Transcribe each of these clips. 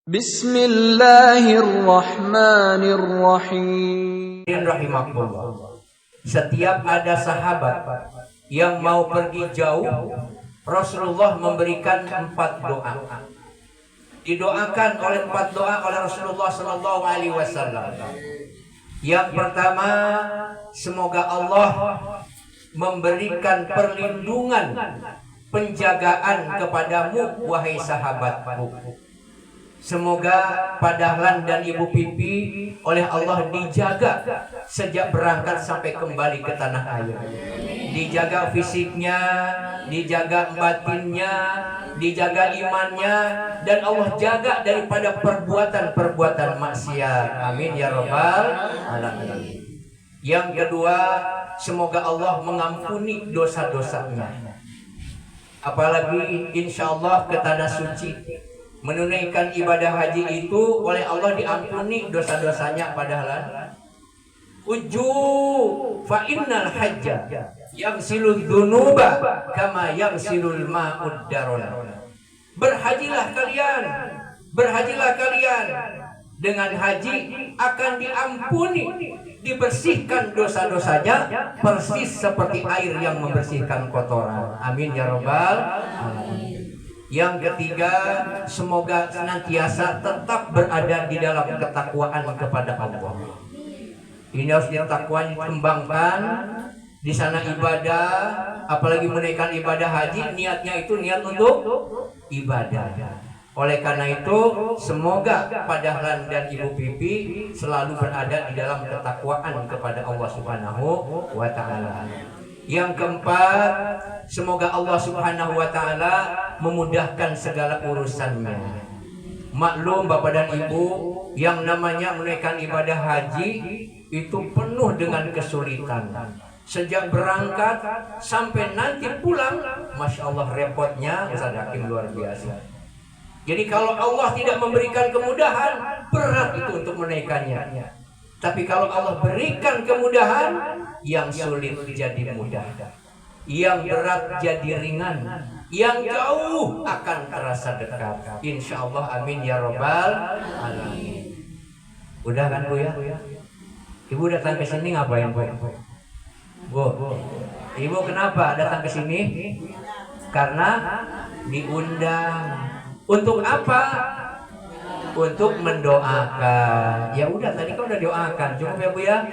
Bismillahirrahmanirrahim. Rahimahullah. Setiap ada sahabat yang mau pergi jauh, Rasulullah memberikan 4 doa. Didoakan oleh 4 doa oleh Rasulullah Sallallahu Alaihi Wasallam. Yang pertama, semoga Allah memberikan perlindungan, penjagaan kepadamu, wahai sahabatku. Semoga Pak Dahlan dan Ibu Pipi oleh Allah dijaga sejak berangkat sampai kembali ke tanah air. Dijaga fisiknya, dijaga batinnya, dijaga imannya, dan Allah jaga daripada perbuatan-perbuatan maksiat. Amin ya rabbal alamin. Yang kedua, semoga Allah mengampuni dosa-dosanya. Apalagi insya Allah ke tanah suci, menunaikan ibadah haji itu oleh Allah diampuni dosa-dosanya. Padahal uju fa innal hajja yaghsilud dzunuba kama yaghsilul ma'ud daron. Berhajilah kalian, dengan haji akan diampuni, dibersihkan dosa-dosanya persis seperti air yang membersihkan kotoran. Amin ya rabbal alamin. Yang ketiga, semoga senantiasa tetap berada di dalam ketakwaan kepada Allah. Ini harus ditakwanya dikembangkan. Di sana ibadah, apalagi menaikkan ibadah haji, niatnya itu niat untuk ibadah. Oleh karena itu, semoga Pak Dahlan dan Ibu Pipi selalu berada di dalam ketakwaan kepada Allah Subhanahu wa Ta'ala. Yang keempat, semoga Allah Subhanahu wa Ta'ala memudahkan segala urusannya. Maklum Bapak dan Ibu, yang namanya menunaikan ibadah haji itu penuh dengan kesulitan. Sejak berangkat sampai nanti pulang, Masya Allah repotnya Ustaz Hakim luar biasa. Jadi kalau Allah tidak memberikan kemudahan, berat itu untuk menunaikannya. Tapi kalau Allah berikan kemudahan, yang sulit jadi mudah, yang berat jadi ringan, yang jauh akan terasa dekat. Insya Allah, amin ya rabbal alamin. Udah kan Bu ya? Ibu datang ke sini ngapain Bu? Ibu kenapa datang ke sini? Karena diundang. Untuk apa? Untuk mendoakan. Ya udah, tadi kan udah doakan. Cukup ya Bu ya?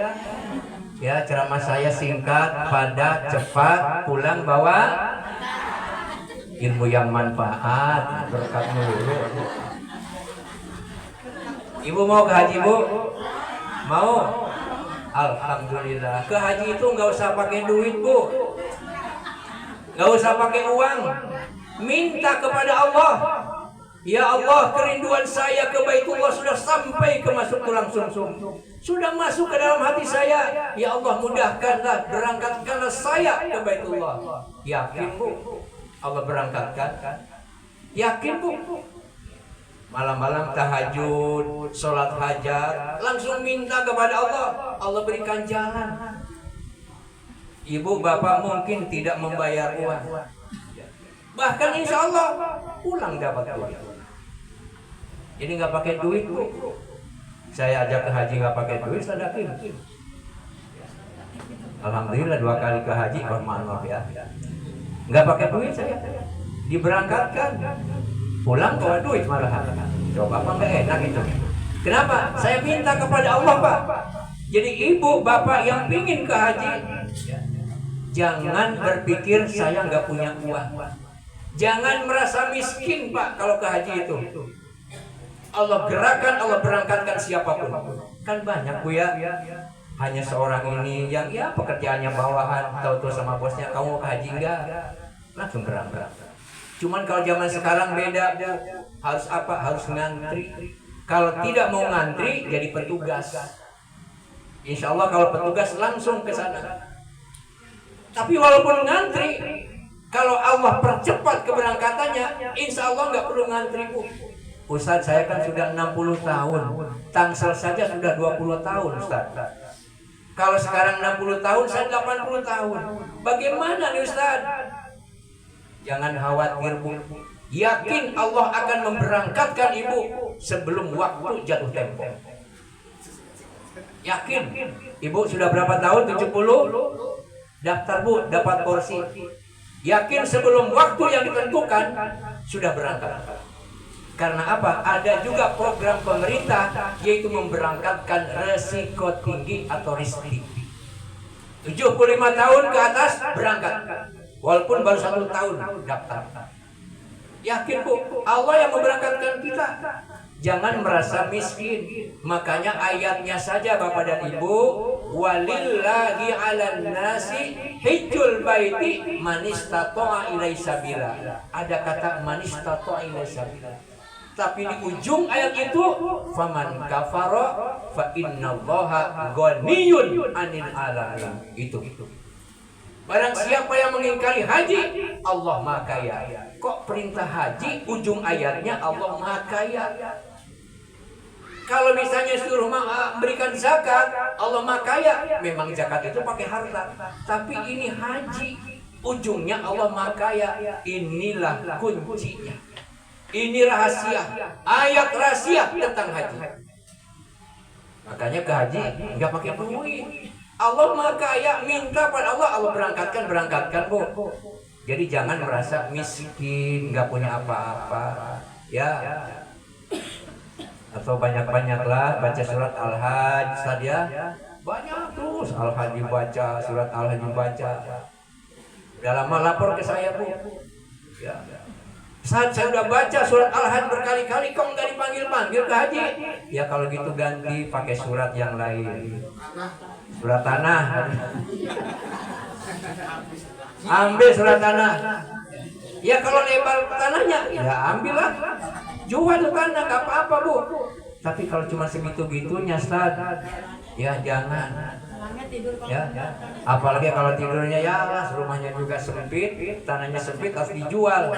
Ya, ceramah saya singkat, padat, cepat, pulang bawa ilmu yang manfaat, berkat melulu. Ibu mau ke haji Bu? Mau? Alhamdulillah. Ke haji itu nggak usah pakai duit Bu, nggak usah pakai uang. Minta kepada Allah. Ya Allah, kerinduan saya ke Baitullah sudah sampai ke masuk tulang sumsum, sudah masuk ke dalam hati saya. Ya Allah, mudahkanlah, berangkatkanlah saya ke Baitullah. Yakin Bu Allah berangkatkan? Yakin Bu? Malam-malam tahajud, sholat hajat, langsung minta kepada Allah, Allah berikan jalan. Ibu bapak mungkin tidak membayar uang, bahkan insya Allah pulang dapat duit. Jadi nggak pakai duit Bu. Saya ajak ke haji nggak pakai duit, saya yakin. Alhamdulillah 2 kali ke haji, maaf ya. Nggak pakai duit saya, diberangkatkan, pulang bawa duit malahan. Coba apa nggak enak itu? Kenapa? Saya minta kepada Allah Pak. Jadi ibu bapak yang pingin ke haji, jangan berpikir saya nggak punya uang. Jangan merasa miskin Pak kalau ke haji itu. Allah gerakan, Allah berangkatkan siapapun. Kan banyak Bu ya, hanya seorang ini yang ya pekerjaannya bawahan, tahu-tahu sama bosnya, kamu mau ke haji enggak? Langsung berangkat. Cuman kalau zaman sekarang beda Bu. Harus apa? Harus ngantri. Kalau tidak mau ngantri jadi petugas. Insya Allah kalau petugas langsung ke sana. Tapi walaupun ngantri, kalau Allah percepat keberangkatannya, insya Allah nggak perlu ngantri Bu. Ustaz, saya kan sudah 60 tahun, Tangsel saja sudah 20 tahun Ustaz. Kalau sekarang 60 tahun, saya 80 tahun. Bagaimana nih Ustaz? Jangan khawatir Bu. Yakin Allah akan memberangkatkan ibu sebelum waktu jatuh tempo. Yakin. Ibu sudah berapa tahun? 70? Daftar bu, dapat porsi. Yakin sebelum waktu yang ditentukan sudah berangkat. Karena apa? Ada juga program pemerintah yaitu memberangkatkan resiko tinggi atau riski. 75 tahun ke atas berangkat. Walaupun baru 1 tahun daftar. Yakin bu, Allah yang memberangkatkan kita. Jangan merasa miskin. Makanya ayatnya saja Bapak dan Ibu, walillahi 'alan nasi hijjul baiti man istata'a ilaihi sabila. Ada kata man istata'a ilaihi sabila. Tapi di ujung ayat itu, faman kafara fa innallaha ghaniyun 'anil 'alamin. Itu. Barang siapa yang mengingkari haji, Allah Maha Kaya. Kok perintah haji ujung ayatnya Allah Maha Kaya? Kalau misalnya suruh berikan zakat, Allah Maha Kaya. Memang zakat itu pakai harta. Tapi ini haji, ujungnya Allah Maha Kaya. Inilah kuncinya. Ini rahasia, ayat rahasia tentang haji. Makanya ke haji nggak pakai duit. Allah Maha Kaya, minta pada Allah, Allah berangkatkan bu. Jadi jangan merasa miskin, nggak punya apa-apa, ya. Atau banyak-banyaklah baca surat Al-Hajj saja. Banyak terus Al-Hajj baca, surat Al-Hajj baca. Udah lama lapor ke saya bu. Ya. Saat saya udah baca surat Al-Hajj berkali-kali, kok nggak dipanggil-panggil ke haji? Ya kalau gitu ganti pakai surat yang lain. Surat tanah. Ambil surat tanah. Ya kalau lebar tanahnya, ya ambillah. Jual tanah, gak apa-apa bu. Tapi kalau cuma segitu-gitunya, Ustaz, ya jangan. Ya, apalagi kalau tidurnya ya rumahnya juga sempit, tanahnya sempit harus dijual.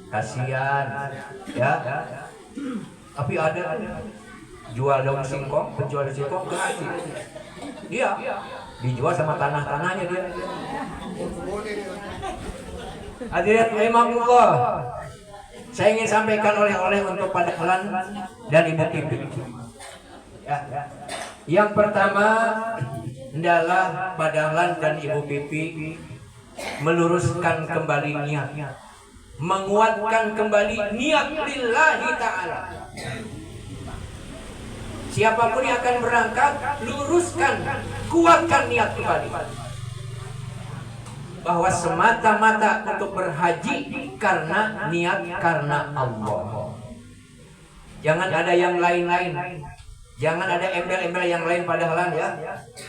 Kasihan, ya. Tapi ada jual daun singkong, penjual singkong gratis. Dia dijual sama tanah-tanahnya dia. Hadirin rahimakumullah. Saya ingin sampaikan oleh-oleh untuk Pak Dahlan dan Ibu Pipi. Ya. Yang pertama adalah Pak Dahlan dan Ibu Pipi meluruskan kembali niat, menguatkan kembali niat lillahi ta'ala. Siapapun yang akan berangkat, luruskan, kuatkan niat kembali. Bahwa semata-mata untuk berhaji karena niat karena Allah. Jangan ada yang lain-lain. Jangan ada embel-embel yang lain padahal ya.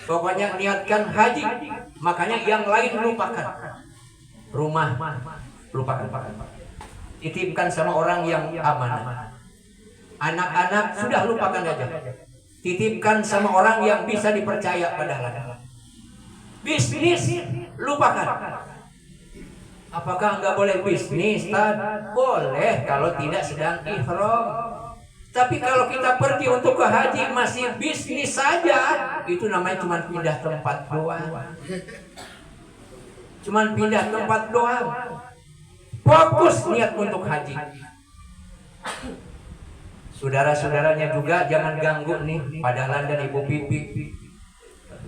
Pokoknya niatkan haji. Makanya yang lain lupakan. Rumah lupakan. Titipkan sama orang yang amanah. Anak-anak sudah lupakan aja. Titipkan sama orang yang bisa dipercaya padahal. Bisnis lupakan. Apakah enggak boleh bisnis? Boleh kalau tidak sedang ihram. Tapi kalau kita pergi untuk ke haji masih bisnis saja, itu namanya cuma pindah tempat doang. Cuman pindah tempat doang. Fokus niat untuk haji. Saudara-saudaranya juga jangan ganggu nih Pak Dahlan dan Ibu Pipi.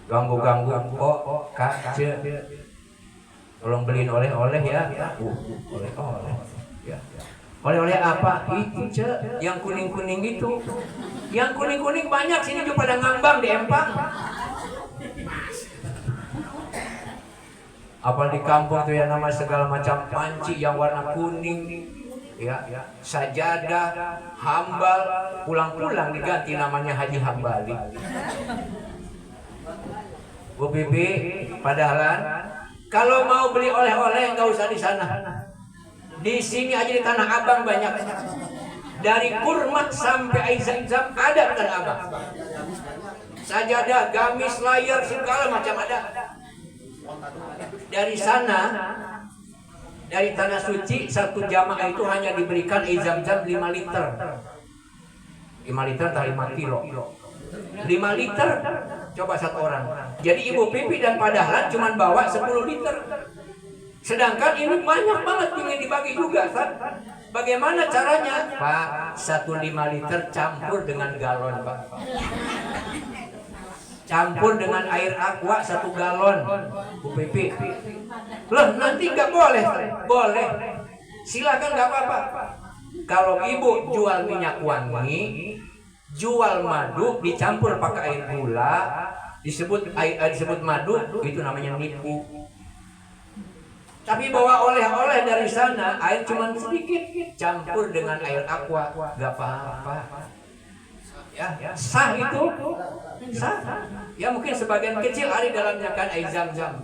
Ganggu-ganggu kok Kak Ce. Tolong beliin oleh-oleh ya. Oleh-oleh. Ya. Oleh-oleh apa? Itu Ce, yang kuning-kuning itu. Yang kuning-kuning banyak sini juga pada ngambang di Empang. Apa di kampung tuh ya nama segala macam panci yang warna kuning. Ya, sajadah, hambal, pulang-pulang diganti namanya Haji Hambali. Bu Bibi, padahal kalau mau beli oleh-oleh nggak usah di sana. Di sini aja di Tanah Abang banyak. Dari kurma sampai air zam-zam ada di Tanah Abang. Sajadah, gamis, layar, segala macam ada. Dari sana, dari tanah suci satu jamaah itu hanya diberikan air zam-zam 5 liter. 5 liter atau 5 kilo. 5 liter coba satu orang. Jadi Ibu Pipi dan Pak Dahlan cuma bawa 10 liter. Sedangkan ini banyak banget ingin dibagi juga, Ustaz. Bagaimana caranya? Pak, 1,5 liter campur dengan galon, Pak. Campur dengan air aqua 1 galon, Bu Pipi. Loh, nanti nggak boleh? Boleh. Silakan, nggak apa-apa. Kalau ibu jual minyak wangi, jual madu dicampur pakai air gula, disebut madu, itu namanya nipu. Tapi bawa oleh-oleh dari sana, air cuma sedikit, campur dengan air aqua, nggak apa-apa. Ya, sah itu, sah. Ya mungkin sebagian kecil ada dalamnya kan air zam-zam.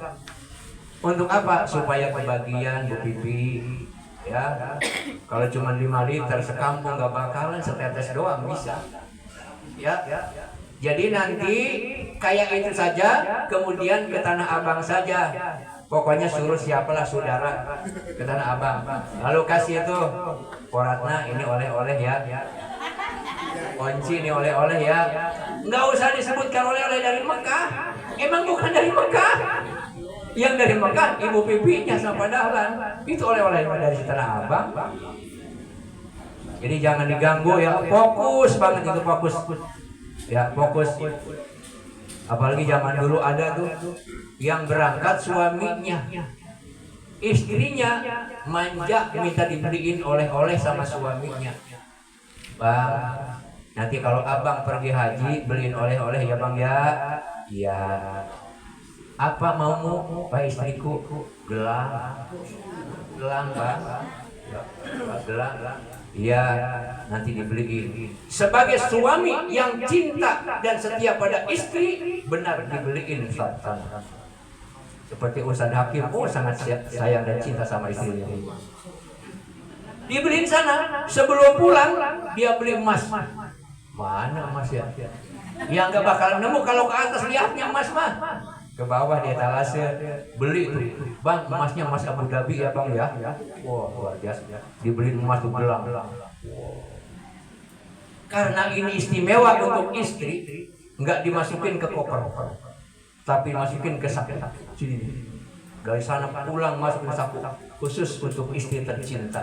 Untuk apa? Supaya kebagian, Bu Pipi. Ya, kalau cuma 5 liter sekampung nggak bakalan, setetes doang bisa. Ya, jadi nanti kayak itu saja, kemudian ke Tanah Abang saja. Pokoknya suruh siapalah saudara ke Tanah Abang. Lalu kasih itu Poratna, ini oleh-oleh ya. Kunci ini oleh-oleh ya. Nggak usah disebutkan oleh-oleh dari Mekah. Emang bukan dari Mekah. Yang dari Mekah Ibu Pipinya sama Dahlan. Itu oleh-oleh dari Tanah Abang. Jadi jangan diganggu ya. Fokus banget itu, fokus. Ya, fokus. Apalagi zaman dulu ada tuh yang berangkat suaminya, istrinya manja minta dibeliin oleh-oleh sama suaminya. Bang, nanti kalau abang pergi haji beliin oleh-oleh ya bang ya. Ya, apa maumu Pak istriku? Gelang. Gelang bang. Gelang. Iya, nanti dibeliin. Sebagai suami yang cinta dan setia pada istri, benar dibeliin Ustaz. Seperti Ustaz Hakim, sangat sayang dan cinta sama istrinya. Dibeliin sana, sebelum pulang dia beli emas. Mana emas ya? Ya nggak bakalan nemu kalau ke atas lihatnya emas mah. Ke bawah dia talase, beli tuh. Bang, emasnya emas Abu Dhabi ya bang ya. Wah, luar biasa. Dibeliin emas tuh gelang. Karena ini istimewa untuk istri, nggak dimasukin ke koper, tapi masukin ke saku. Sini. Dari sana pulang masuk ke saku khusus untuk istri tercinta.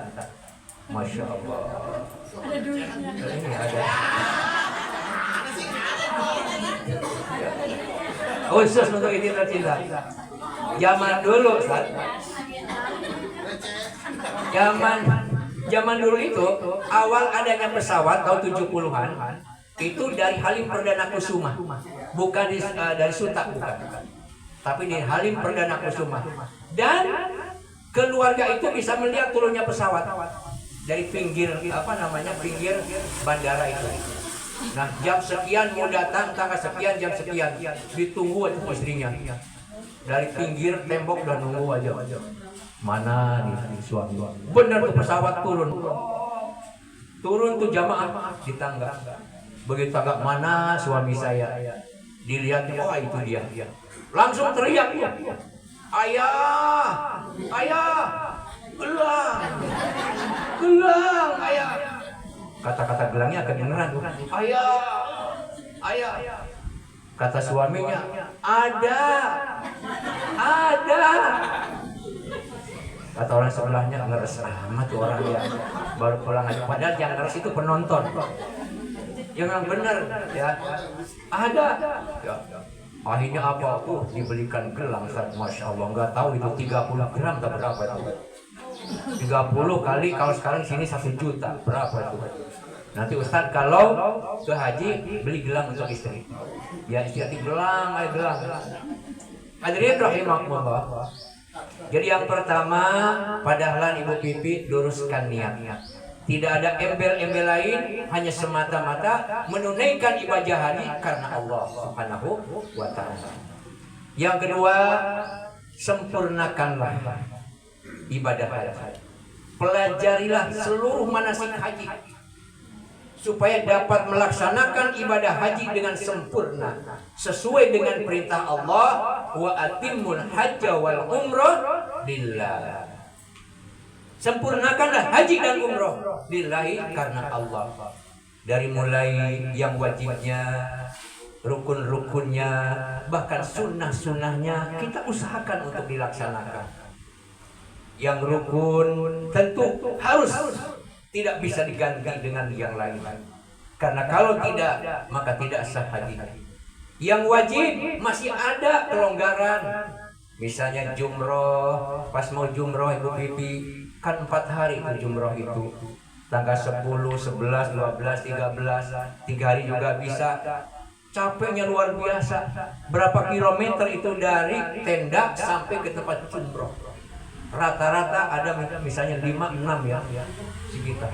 Masya Allah. Ada duitnya. Ini ada. Khusus untuk istri tercinta. Zaman dulu, Ustaz. Zaman dulu itu awal adanya pesawat tahun 70-an itu dari Halim Perdana Kusuma, bukan dari Suta, bukan. Tapi di Halim Perdana Kusuma. Dan keluarga itu bisa melihat turunnya pesawat dari pinggir pinggir bandara itu. Nah, jam sekian mau datang, tanggal sekian, jam sekian, ditunggu aja istrinya. Dari pinggir tembok udah nunggu aja. Mana nih suami? Benar tuh pesawat turun. Turun tuh jamaah di tangga. Begitu tangga, mana suami saya? Dilihat, oh itu dia. Langsung teriak, ayah, gelang, ayah. Kata-kata gelangnya kedengeran tuh. Ayah. Kata suaminya, ada. Kata orang sebelahnya, ngeres amat tuh orang ya. Baru pulang aja. Padahal yang ngeres itu penonton. Yang benar ya. Ada. Ya. Akhirnya apa? Dibelikan gelang, Masya Allah. Nggak tahu itu 30 gram atau berapa itu. 30 kali, kalau sekarang sini 1 juta. Berapa itu? Nanti Ustaz kalau ke haji beli gelang untuk istri. Ya istri gelang. Hadirin rahimakumullah. Jadi yang pertama, padahal Ibu Pipi luruskan niat. Tidak ada embel-embel lain, hanya semata-mata menunaikan ibadah haji karena Allah Subhanahu wa ta'ala. Yang kedua, sempurnakanlah ibadah haji. Pelajarilah seluruh manasik haji supaya dapat melaksanakan ibadah haji dengan sempurna sesuai dengan perintah Allah, wa atimmul hajja wal umrah lillah. Sempurnakanlah haji dan umrah lillahi karena Allah. Dari mulai yang wajibnya, rukun-rukunnya, bahkan sunnah-sunnahnya kita usahakan untuk dilaksanakan. Yang rukun tentu harus tidak bisa diganti dengan yang lain. Karena kalau tidak, maka tidak sah haji. Yang wajib masih ada kelonggaran. Misalnya jumroh, pas mau jumroh Ibu Pipi, kan 4 hari itu jumroh itu. Tanggal 10, 11, 12, 13, 3 hari juga bisa. Capeknya luar biasa. Berapa kilometer itu dari tenda sampai ke tempat jumroh. Rata-rata ada misalnya 5-6 ya sekitar.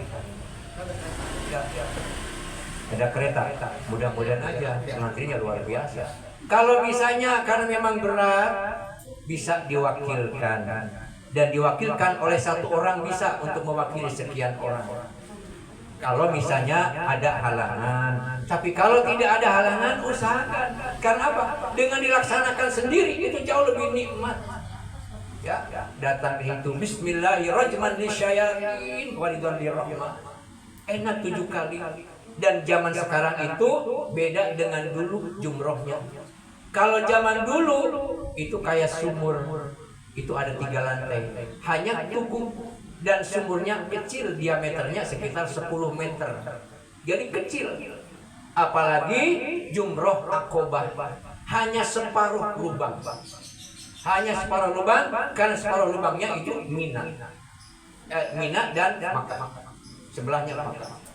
Ada kereta, mudah-mudahan aja nantinya luar biasa. Kalau misalnya karena memang berat, bisa diwakilkan, dan diwakilkan oleh satu orang bisa untuk mewakili sekian orang. Kalau misalnya ada halangan, tapi kalau tidak ada halangan, usahakan. Karena apa? Dengan dilaksanakan sendiri itu jauh lebih nikmat. Ya, datang itu Bismillahirrahmanirrahim walidhalirrahman. Enak 7 kali. Dan zaman sekarang itu beda dengan dulu jumrohnya. Kalau zaman dulu itu kayak sumur, itu ada 3 lantai, hanya tugu, dan sumurnya kecil, diameternya sekitar 10 meter, jadi kecil. Apalagi jumroh Aqobah, hanya separuh lubang, karena separuh lubangnya itu Mina dan Makkah, sebelahnya Makkah.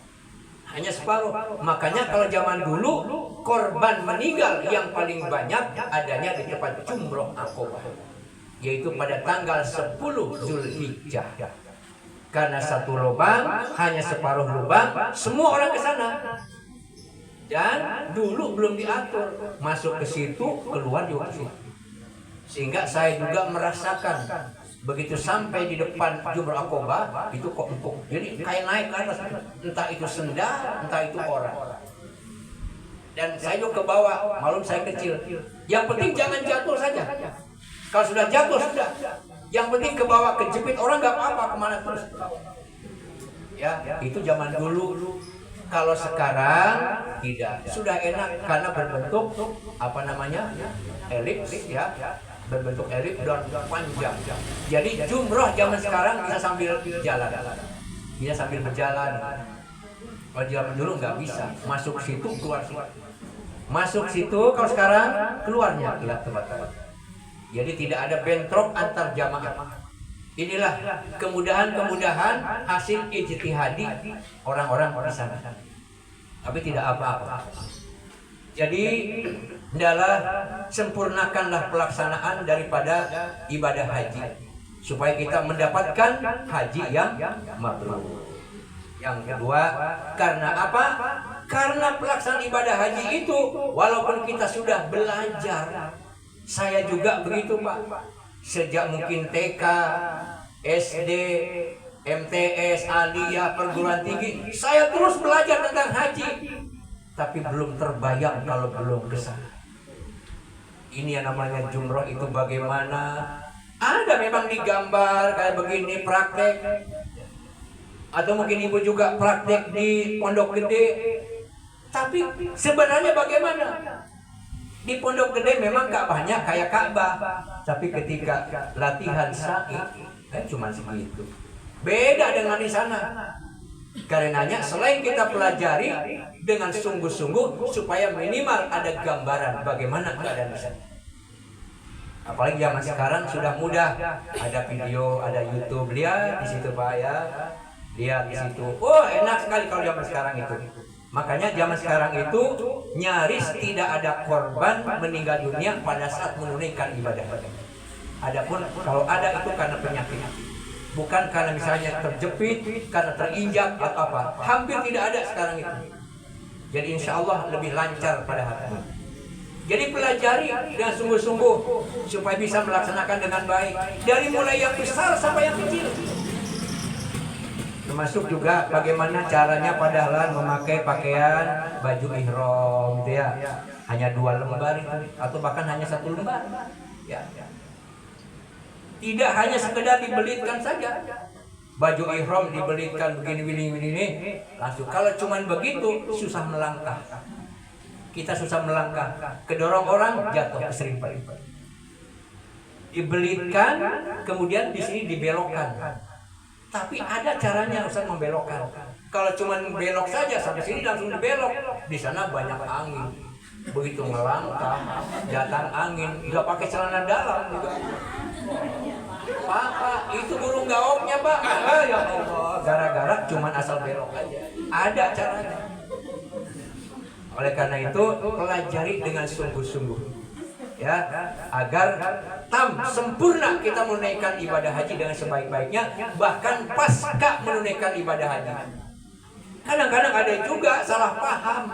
Hanya separuh. Makanya kalau zaman dulu korban meninggal yang paling banyak adanya di tempat jumroh Aqobah, yaitu pada tanggal 10 Zulhijjah. Karena satu lubang, hanya separuh lubang, semua orang ke sana. Dan dulu belum diatur, masuk ke situ, keluar juga ke situ. Sehingga saya juga merasakan begitu sampai di depan jumroh Aqobah itu kok empuk. Jadi kayak naik ke atas, entah itu sendal, entah itu orang. Dan saya juga ke bawah, malum saya kecil. Yang penting jangan jatuh saja. Kalau sudah jatuh sudah. Yang penting ke bawah, kejepit orang nggak apa-apa, kemana terus. Ya, itu zaman dulu. Kalau sekarang tidak, sudah enak karena berbentuk apa namanya, elips ya, berbentuk elips dan panjang. Jadi jumroh zaman sekarang bisa sambil jalan, bisa sambil berjalan. Kalau zaman dulu nggak bisa, masuk situ keluar situ, masuk situ. Kalau sekarang keluarnya ke tempat-tempat. Jadi tidak ada bentrok antar jamaah. Inilah kemudahan-kemudahan hasil ijtihadi orang-orang di sana. Tapi tidak apa-apa. Jadi adalah sempurnakanlah pelaksanaan daripada ibadah haji supaya kita mendapatkan haji yang mabrur. Yang kedua, karena apa? Karena pelaksanaan ibadah haji itu walaupun kita sudah belajar, saya juga begitu Pak, sejak mungkin TK, SD, MTS, aliyah, perguruan tinggi, saya terus belajar tentang haji, tapi belum terbayang kalau belum ke sana. Ini yang namanya jumroh itu bagaimana? Ada memang digambar kayak begini praktek, atau mungkin ibu juga praktek di Pondok Gede. Tapi sebenarnya bagaimana? Di Pondok Gede memang Ka'bahnya kayak Ka'bah, tapi ketika latihan sa'i cuma segitu. Beda dengan di sana. Karenanya selain kita pelajari dengan sungguh-sungguh supaya minimal ada gambaran bagaimana keadaan di sana. Apalagi zaman sekarang sudah mudah, ada video, ada YouTube, lihat di situ Pak ya, lihat di situ. Oh enak sekali kalau zaman sekarang itu. Makanya zaman sekarang itu nyaris tidak ada korban meninggal dunia pada saat menunaikan ibadah. Adapun kalau ada itu karena penyakit, bukan karena misalnya terjepit, karena terinjak atau apa. Hampir tidak ada sekarang itu. Jadi insya Allah lebih lancar pada hatimu. Jadi pelajari dengan sungguh-sungguh supaya bisa melaksanakan dengan baik. Dari mulai yang besar sampai yang kecil. Termasuk juga bagaimana caranya pada halan memakai pakaian baju ihram gitu ya. Hanya 2 lembar itu, atau bahkan hanya 1 lembar. Ya. Tidak hanya sekedar dibelitkan saja. Baju ihram dibelitkan begini langsung. Kalau cuman begitu susah melangkah. Kita susah melangkah, kedorong orang jatuh keserimpet. Dibelitkan, kemudian di sini dibelokkan. Tapi ada caranya Ustaz membelokkan. Kalau cuma belok saja sampai sini langsung dibelok, di sana banyak angin. Begitu ngelangkah, datang angin, nggak pakai celana dalam juga. Pak, itu burung gaoknya Pak. Ya Allah, gara-gara cuma asal belok aja. Ada caranya. Oleh karena itu pelajari dengan sungguh-sungguh, ya, agar sempurna kita menunaikan ibadah haji dengan sebaik-baiknya, bahkan pasca menunaikan ibadah haji. Kadang-kadang ada juga salah paham.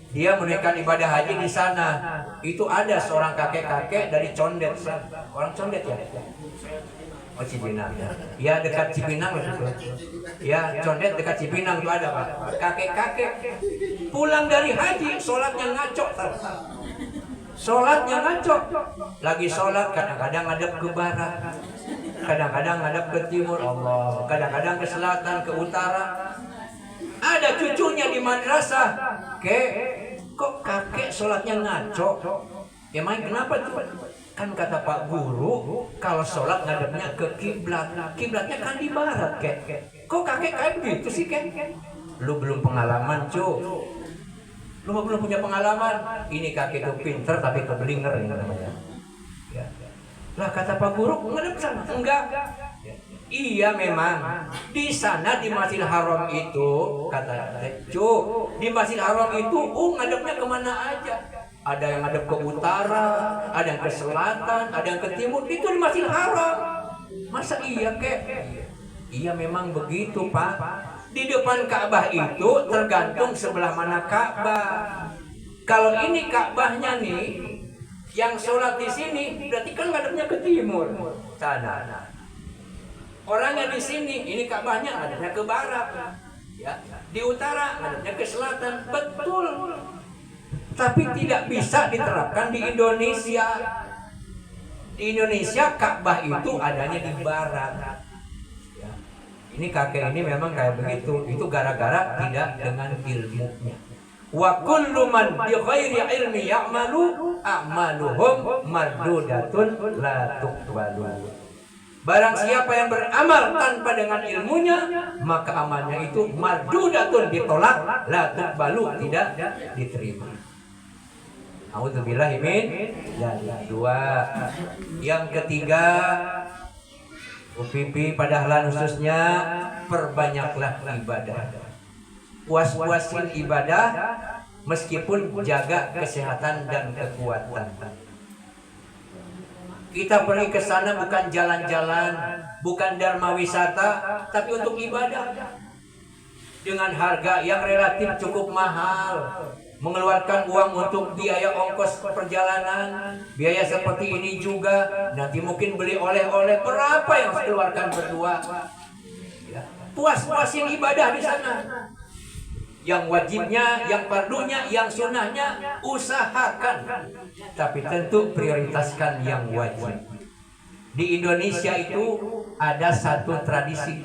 Dia menunaikan ibadah haji di sana. Itu ada seorang kakek-kakek dari Condet. Orang Condet ya? Oh, Cipinang ya. Ya, dekat Cipinang itu. Ya, Condet dekat Cipinang itu ada Pak. Kakek-kakek pulang dari haji, sholatnya ngaco. Sholatnya ngaco. Lagi sholat kadang-kadang ngadep ke barat, kadang-kadang ngadep ke timur, Allah, kadang-kadang ke selatan, ke utara. Ada cucunya di madrasah, kok kakek sholatnya ngaco? Emang kenapa tuh? Kan kata Pak Guru, kalau sholat ngadepnya ke kiblat, kiblatnya kan di barat, kok kakek kayak begitu sih, Lu belum pengalaman, cu. Lu belum punya pengalaman. Ini kakek itu pinter tapi kebelinger ini namanya. Ya. Lah kata Pak Guru, ngadep sana? Enggak. Iya memang di sana di Masjidil Haram itu, kata cu, di Masjidil Haram itu ngadepnya kemana aja. Ada yang ngadep ke utara, ada yang ke selatan, ada yang ke timur. Itu di Masjidil Haram. Masa iya Iya memang begitu Pak. Di depan Ka'bah itu tergantung sebelah mana Ka'bah. Kalau ini Ka'bahnya nih, yang sholat di sini berarti kan ngadepnya ke timur sana. Orangnya di sini, ini Ka'bahnya ngadepnya ke barat, ya. Di utara ngadepnya ke selatan, betul. Tapi tidak bisa diterapkan di Indonesia. Di Indonesia Ka'bah itu adanya di barat. Ya. Ini kakek ini memang kayak begitu. Itu gara-gara tidak dengan ilmunya. Wa kullu man bi ghairi ilmi ya'malu a'maluhum mardudatun la tuqbalu. Barang siapa yang beramal tanpa dengan ilmunya, maka amalnya itu mardudatun, ditolak, la tuqbalu, tidak diterima. A'udzubillahi min dzalik. Dua. Yang ketiga, UPP pada halan khususnya, perbanyaklah ibadah. Puas-puasin ibadah meskipun jaga kesehatan dan kekuatan. Kita pergi ke sana bukan jalan-jalan, bukan dharma wisata, tapi untuk ibadah. Dengan harga yang relatif cukup mahal, mengeluarkan uang untuk biaya ongkos perjalanan, biaya seperti ini juga. Nanti mungkin beli oleh-oleh, berapa yang harus keluarkan berdua. Ya. Puas-puasin ibadah di sana. Yang wajibnya, yang fardunya, yang sunnahnya usahakan, tapi tentu prioritaskan yang wajib. Di Indonesia itu ada satu tradisi,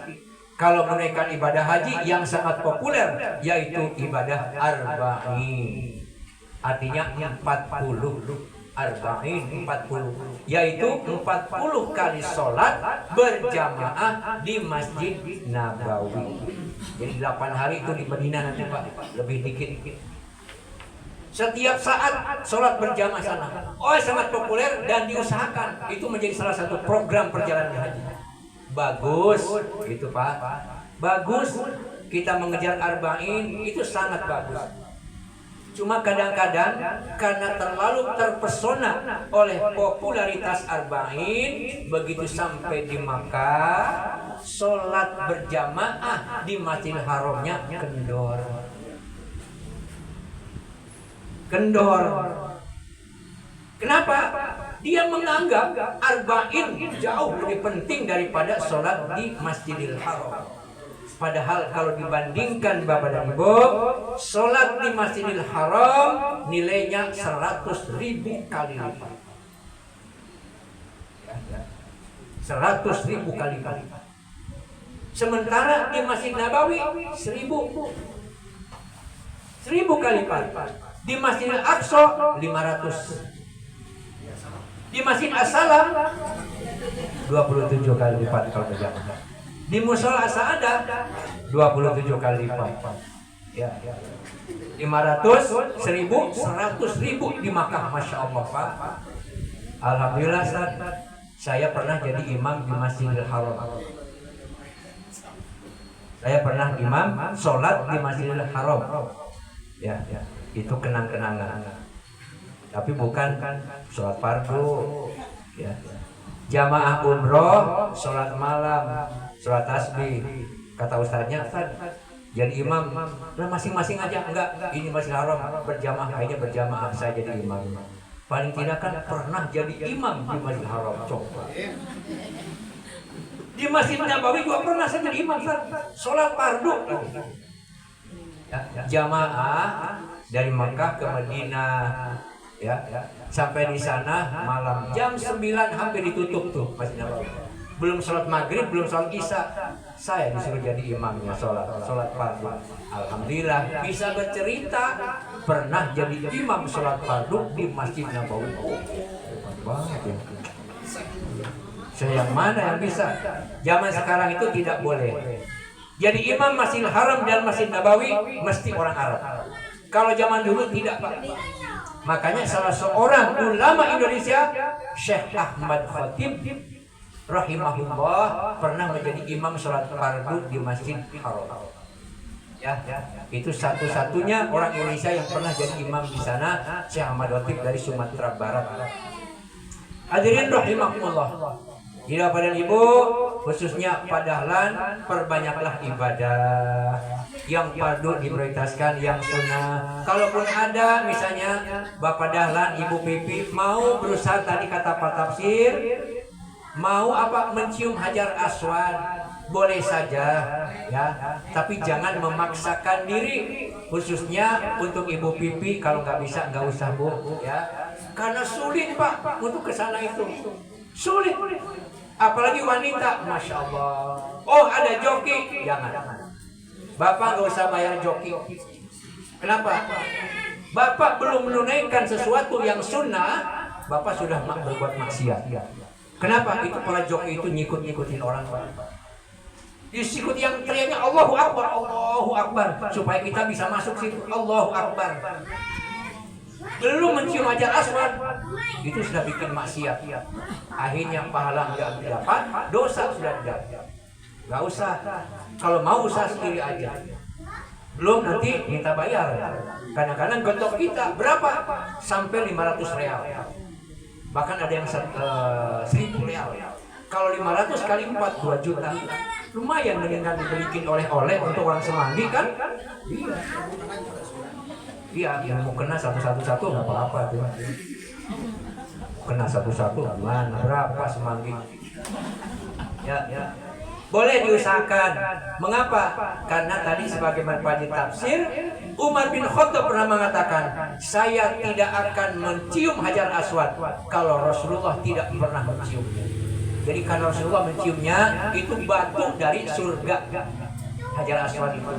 kalau menunaikan ibadah haji yang sangat populer, yaitu ibadah arba'in. Artinya 40. Arba'in 40, yaitu 40 kali sholat berjamaah di Masjid Nabawi. Jadi 8 hari itu di Madinah nanti Pak, lebih dikit. Setiap saat sholat berjamaah sana. Oh, sangat populer dan diusahakan. Itu menjadi salah satu program perjalanan haji. Bagus, gitu Pak. Bagus. Kita mengejar arba'in itu sangat bagus. Cuma kadang-kadang karena terlalu terpesona oleh popularitas arba'in, begitu sampai di Makkah, sholat berjamaah di Masjidil Haramnya kendor. Kenapa? Dia menganggap arba'in jauh lebih penting daripada sholat di Masjidil Haram. Padahal kalau dibandingkan Bapak dan Ibu, sholat di Masjidil Haram nilainya 100.000 kali lipat. 100.000 kali lipat. Sementara di Masjid Nabawi 1.000 kali lipat. Di Masjidil Aqsa 500. Di Masjid As-Salam 27 kali lipat kalau berjamaah. Di musola ada 27 kali lipat. Ya, 500, 1000, 100.000 di Makkah, masya Allah Pak. Alhamdulillah Ustaz, saya pernah jadi imam di Masjidil Haram. Saya pernah imam sholat di Masjidil Haram. Ya, itu kenang-kenangan. Tapi bukan sholat fardu. Ya. Jamaah umroh, sholat malam, sholat tasbih. Kata ustadznya, Ustaz, jadi imam, lah masing-masing aja. Enggak, ini Masjidil Haram berjamaah, kayaknya berjamaah saya jadi imam. Paling tidak kan pernah jadi imam di Masjidil Haram. Coba. Di Masjid Nabawi juga pernah saya jadi imam, sholat fardu. Jamaah dari Mekah ke Madinah. Ya, sampai di sana malam jam 9 hampir ditutup tuh Masjid Nabawi. Belum sholat maghrib, belum sholat isya, saya disuruh jadi imamnya sholat fardu. Alhamdulillah bisa bercerita pernah jadi imam sholat fardu di Masjid Nabawi. Banget ya. Yang mana yang bisa? Zaman sekarang itu tidak boleh. Jadi imam Masjidil Haram dan Masjid Nabawi mesti orang Arab. Kalau zaman dulu tidak, Pak. Makanya salah seorang ulama Indonesia, Syekh Ahmad Khatib rahimahullah, pernah menjadi imam sholat fardu di Masjid Haram. Ya, itu satu-satunya orang Indonesia yang pernah jadi imam di sana, Syekh Ahmad Khatib dari Sumatera Barat. Hadirin rahimahullah. Jadi Bapak dan Ibu, khususnya pada Dahlan, perbanyaklah ibadah. Yang fardu diprioritaskan, yang sunnah. Kalaupun ada misalnya Bapak Dahlan, Ibu Pipi mau berusaha, tadi kata Pak Tafsir, mau apa, mencium Hajar Aswad, boleh saja ya, tapi jangan memaksakan diri. Khususnya untuk Ibu Pipi, kalau nggak bisa nggak usah Bu ya, karena sulit Pak untuk kesana itu, sulit. Apalagi wanita, masya Allah. Oh ada joki, jangan. Bapak nggak usah bayar joki. Kenapa? Bapak belum menunaikan sesuatu yang sunnah, Bapak sudah berbuat maksiat. Kenapa? Itu para joki itu nyikut-nyikutin orang, Pak. Disikut yang teriaknya Allahu Akbar, Allahu Akbar, supaya kita bisa masuk situ. Allahu Akbar. Belum mencium Hajar Aswad, itu sudah bikin maksiat. Akhirnya pahala nggak dapat, dosa sudah dapat. Nggak usah. Kalau mau usaha sendiri aja. Belum nanti minta bayar. Kadang-kadang gontok kita berapa? Sampai 500 real. Bahkan ada yang 1000 real. Kalau 500 kali 4, 2 juta. Lumayan dengan dibelikin oleh-oleh untuk orang Semanggi kan? Iya, yang mau kena satu-satu nggak apa-apa tuh. Kena satu-satu gimana? Berapa Semanggi? Ya. Boleh diusahakan. Mengapa? Karena tadi sebagaimana Pak Tafsir, Umar bin Khattab pernah mengatakan, saya tidak akan mencium Hajar Aswad kalau Rasulullah tidak pernah menciumnya. Jadi karena Rasulullah menciumnya, itu batu dari surga. Hajar Aswad itu.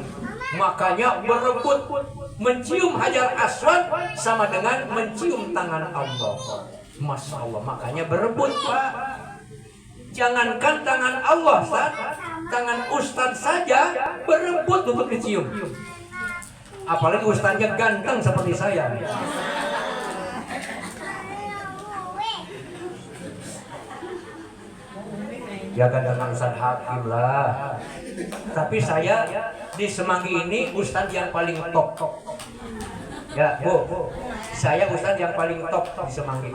Makanya berebut mencium Hajar Aswad sama dengan mencium tangan Allah. Masya Allah, makanya berebut Pak. Jangankan tangan Allah, Ustaz, tangan Ustaz saja berebut untuk dicium. Apalagi Ustaznya ganteng seperti saya. Ya dengan Ustaz Hakim lah. Tapi saya di Semanggi ini Ustaz yang paling top. Ya, Bu. Saya Ustaz yang paling top di Semanggi.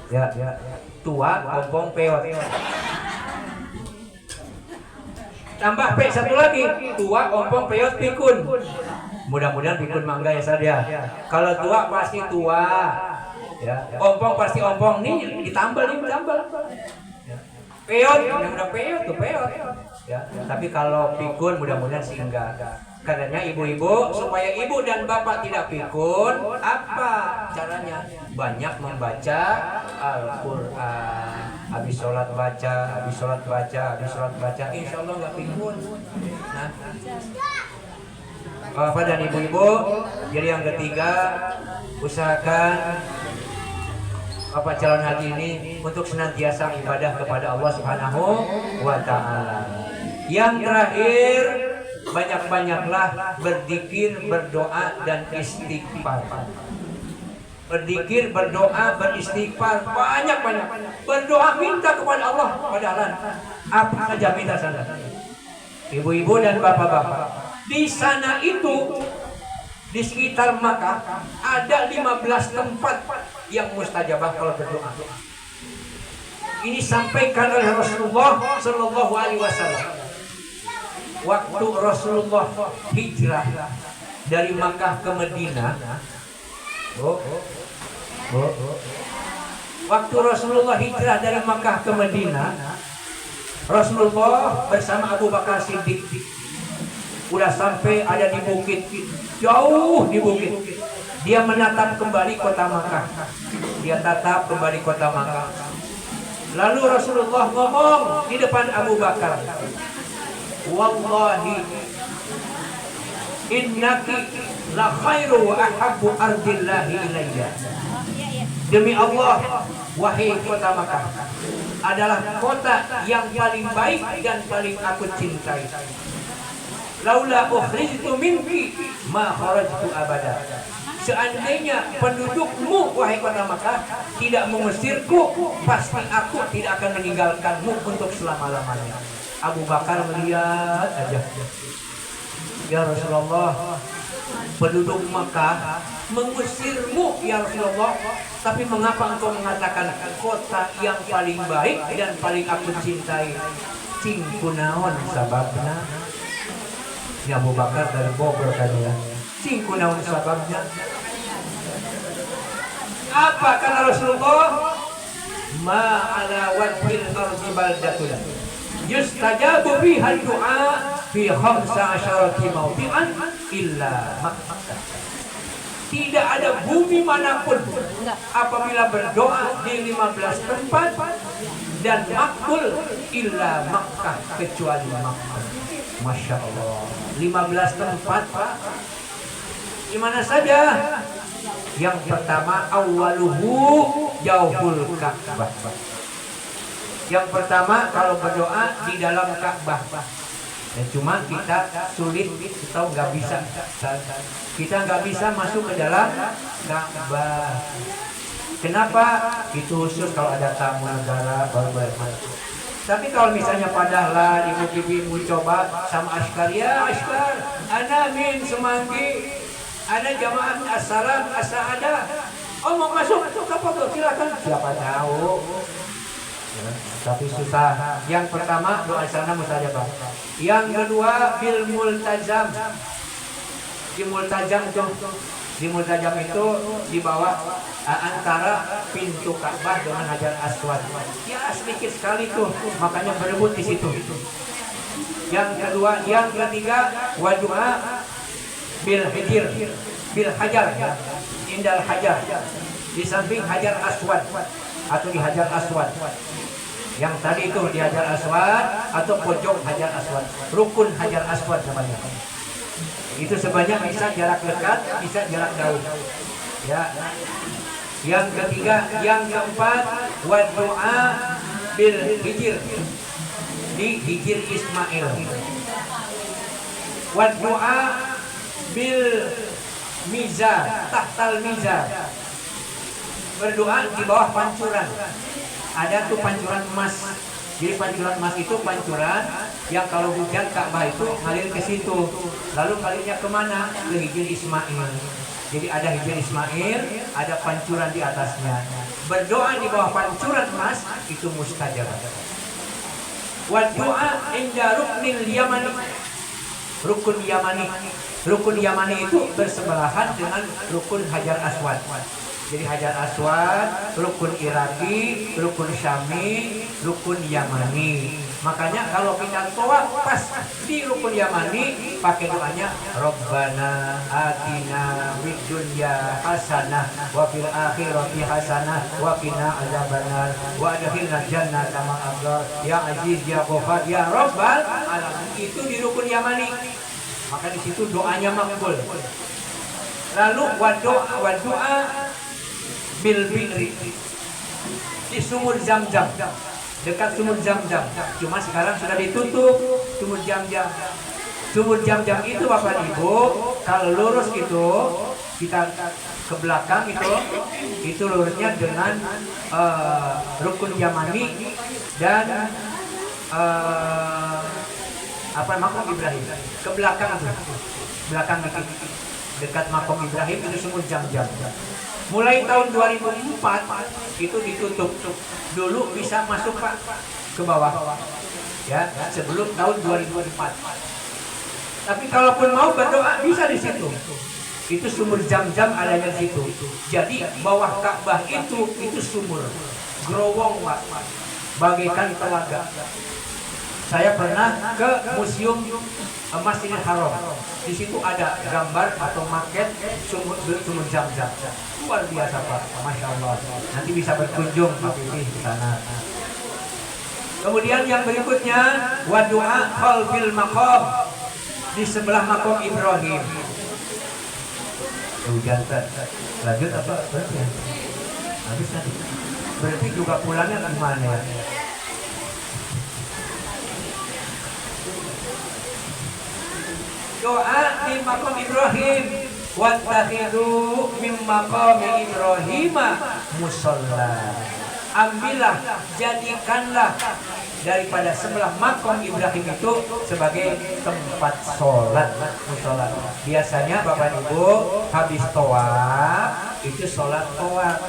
Ya. Tua, ompong, peot. Tambah P satu lagi, tua, ompong, peot, pikun. Mudah-mudahan pikun mangga ya saya. Kalau tua pasti tua, ya. Ompong pasti ompong. Nih ditambal. Peot, mudah-mudahan peot tuh peot. Ya. Tapi kalau pikun mudah-mudahan sih enggak. Karena ibu-ibu, supaya ibu dan bapak tidak pikun, apa caranya? Banyak membaca Al-Quran. Habis sholat baca, insya Allah nggak pikun. Nah, bapak dan ibu-ibu, jadi yang ketiga, usahakan bapak calon haji ini untuk senantiasa ibadah kepada Allah Subhanahu wa Ta'ala. Yang terakhir, banyak-banyaklah berzikir, berdoa dan istighfar. Berzikir, berdoa, beristighfar, banyak-banyak. Berdoa minta kepada Allah, padahal apa saja minta sana. Ibu-ibu dan bapak-bapak, di sana itu di sekitar Makkah ada 15 tempat yang mustajabah kalau berdoa. Ini sampaikan oleh Rasulullah Shallallahu Alaihi Wasallam. Waktu Rasulullah hijrah dari Makkah ke Madinah, waktu Rasulullah hijrah dari Makkah ke Madinah, Rasulullah bersama Abu Bakar Siddiq udah sampai ada di bukit, jauh di bukit. Dia menatap kembali kota Makkah. Dia tatap kembali kota Makkah. Lalu Rasulullah ngomong di depan Abu Bakar, wallahi innaki la khairu wa ahabbu ardillahi ilayya. Demi Allah, wahai kota Makkah, adalah kota yang paling baik dan paling aku cintai. Laula ukhrijtu minki ma kharajtu abada. Seandainya pendudukmu, wahai kota Makkah, tidak mengusirku, pasti aku tidak akan meninggalkanmu untuk selama-lamanya. Abu Bakar melihat aja, ya Rasulullah, penduduk Makkah mengusirmu ya Rasulullah, tapi mengapa engkau mengatakan kota yang paling baik dan paling aku cintai? Cing kunaon sababna? Ya Abu Bakar dari Bogor kan ya. Cing kunaon sababnya? Apa kata Rasulullah? Ma ala wajhil ardi baldatun yustajabu biha du'a fi 15 mawdi'an illa Makkah. Tidak ada bumi manapun apabila berdoa di 15 tempat dan makbul illa Makkah, kecuali Makkah. Masya Allah, 15 tempat Pak. Di mana saja? Yang pertama, awaluhu jauhul Ka'bah. Yang pertama kalau berdoa di dalam Ka'bah. Ya, cuma kita sulit atau nggak bisa. Kita nggak bisa masuk ke dalam Ka'bah. Kenapa? Itu khusus kalau ada tamu negara baru boleh masuk. Tapi kalau misalnya padahal ibu-ibu coba sama Askar, ya Askar, ana min Semanggi, ada jamaah as-salam as-sa'adah. Oh mau masuk apa tuh? Silakan. Siapa tahu. Ya, tapi susah. Yang pertama doa sana mustajabah. Yang kedua bil multazam. Di multazam itu di bawah antara pintu Ka'bah dengan Hajar Aswad. Ya sedikit sekali tuh, makanya berebut di situ. Yang kedua, yang ketiga wadu'a bil hijir, bil hajar, indal hajar, di samping Hajar Aswad atau di Hajar Aswad. Yang tadi itu di Hajar Aswad atau pojok Hajar Aswad, rukun Hajar Aswad namanya. Itu sebanyak bisa jarak dekat, bisa jarak jauh. Ya. Yang ketiga, yang keempat, wa doa bil hijir, di hijir Ismail. Wa doa bil mizar, tahtal mizar. Berdoa di bawah pancuran. Ada tuh pancuran emas. Jadi pancuran emas itu pancuran yang kalau hujan Ka'bah itu ngalir ke situ. Lalu ngalirnya kemana? Ke hijir Ismail. Jadi ada hijir Ismail, ada pancuran di atasnya. Berdoa di bawah pancuran emas itu mustajab. Wa doa inda ruknil yamani. Rukun Yamani. Rukun Yamani itu bersebelahan dengan rukun Hajar Aswad. Jadi Hajar Aswad, rukun Iraki, rukun Syami, rukun Yamani. Makanya kalau kita tawaf pas di rukun Yamani, pakai doanya Rabbana atina fid dunya hasanah wa fil akhirati hasanah wa qina adzabannar wa adkhilna jannata ma'al abrar ya aziz ya ghafar ya rabbal alamin. Itu di rukun Yamani. Maka di situ doanya makbul. Lalu wa doa bil bi'ri, di sumur Zam-Zam. dekat sumur Jam-Jam. Cuma sekarang sudah ditutup sumur Jam-Jam. Sumur Jam-Jam itu Bapak Ibu, kalau lurus itu kita ke belakang itu lurusnya dengan Rukun Yamani dan Makom Ibrahim. Ke belakang tuh, belakang dikit, dekat Makom Ibrahim itu sumur Jam-Jam. Mulai tahun 2004 itu ditutup. Dulu bisa masuk Pak ke bawah, ya sebelum tahun 2004. Tapi kalaupun mau berdoa bisa di situ. Itu sumur Jam-Jam adanya di situ. Jadi bawah Ka'bah itu sumur, growong Pak, bagaikan telaga. Saya pernah ke museum Masjidil Haram. Di situ ada gambar atau maket sumur Jam-Jam. Luar biasa Pak, Masya Allah. Nanti bisa berkunjung Pak Pilih di sana. Kemudian yang berikutnya, wa du'a khalfil maqam, di sebelah Makom Ibrahim. Hujan lanjut apa? Berarti ya? Habis tadi. Berarti juga pulangnya gimana ya? Doa di Makom Ibrahim, wattakhidhu min maqami Ibrahim musalla. Ambillah, jadikanlah daripada sebelah Makom Ibrahim itu sebagai tempat sholat, musola. Biasanya Bapak Ibu habis tawaf itu sholat tawaf.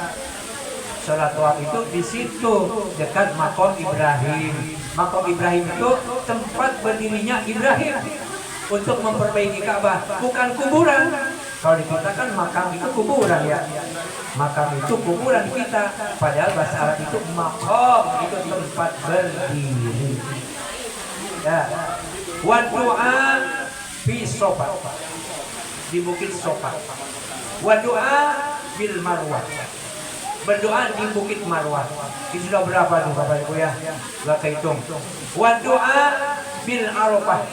Sholat tawaf itu di situ dekat Makom Ibrahim. Makom Ibrahim itu tempat berdirinya Ibrahim untuk memperbaiki Ka'bah, bukan kuburan. Kalau dikatakan makam itu kuburan ya. Makam itu kuburan kita. Padahal bahasa Arab itu maqam, itu tempat berdiri. Ya. Wa du'a fi Sofa, di Bukit Sofa. Wa du'a bil Marwah, berdoa di Bukit Marwah. Itu sudah berapa tuh Bapak Ibu ya? Gak kehitung. Wa du'a bil Arafah,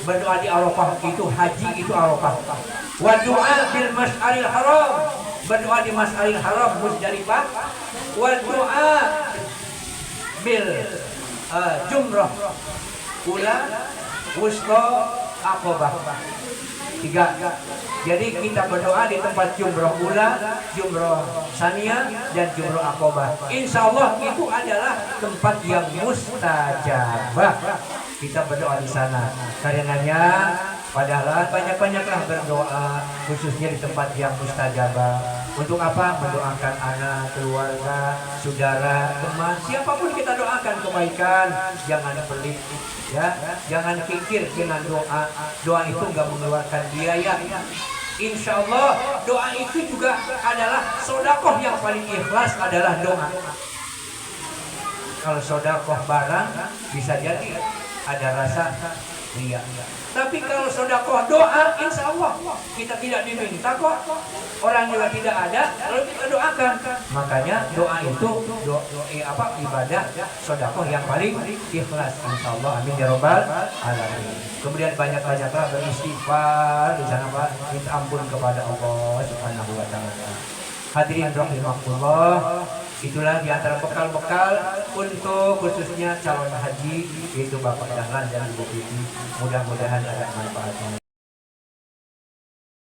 berdoa di Arafah, itu haji, itu Arafah. Wa du'a bil Mas'aril Haram, berdoa di Mas'aril Haram Muzdalifah. Wa du'a bil Jumrah Ula Wusta Aqabah. 3. Jadi kita berdoa di tempat Jumrah Ula, Jumrah Saniyah, dan Jumrah Aqabah. Insya Allah itu adalah tempat yang mustajabah. Kita berdoa di sana. Karenanya padahal banyak-banyaklah berdoa, khususnya di tempat yang mustajabah. Untuk apa? Mendoakan anak, keluarga, saudara, teman, siapapun kita doakan kebaikan. Jangan pelit, ya. Jangan pikir dengan doa. Doa itu enggak mengeluarkan biaya. Insya Allah doa itu juga adalah sodakoh. Yang paling ikhlas adalah doa. Kalau sodakoh barang bisa jadi ada rasa ria. Tapi kalau sodakoh doa, insya Allah kita tidak diminta kok. Orang juga tidak ada, lalu kita doakan. Makanya doa itu ibadah sodakoh yang paling ikhlas. Insya Allah, amin ya robbal alamin. Kemudian banyak-banyaklah beristighfar di sana Pak, minta ampun kepada Allah Subhanahu wa taala. Hadirin rahimakumullah, itulah di antara bekal-bekal untuk khususnya calon haji, yaitu Bapak Dahlan dan Ibu Titi. Mudah-mudahan ada manfaatnya.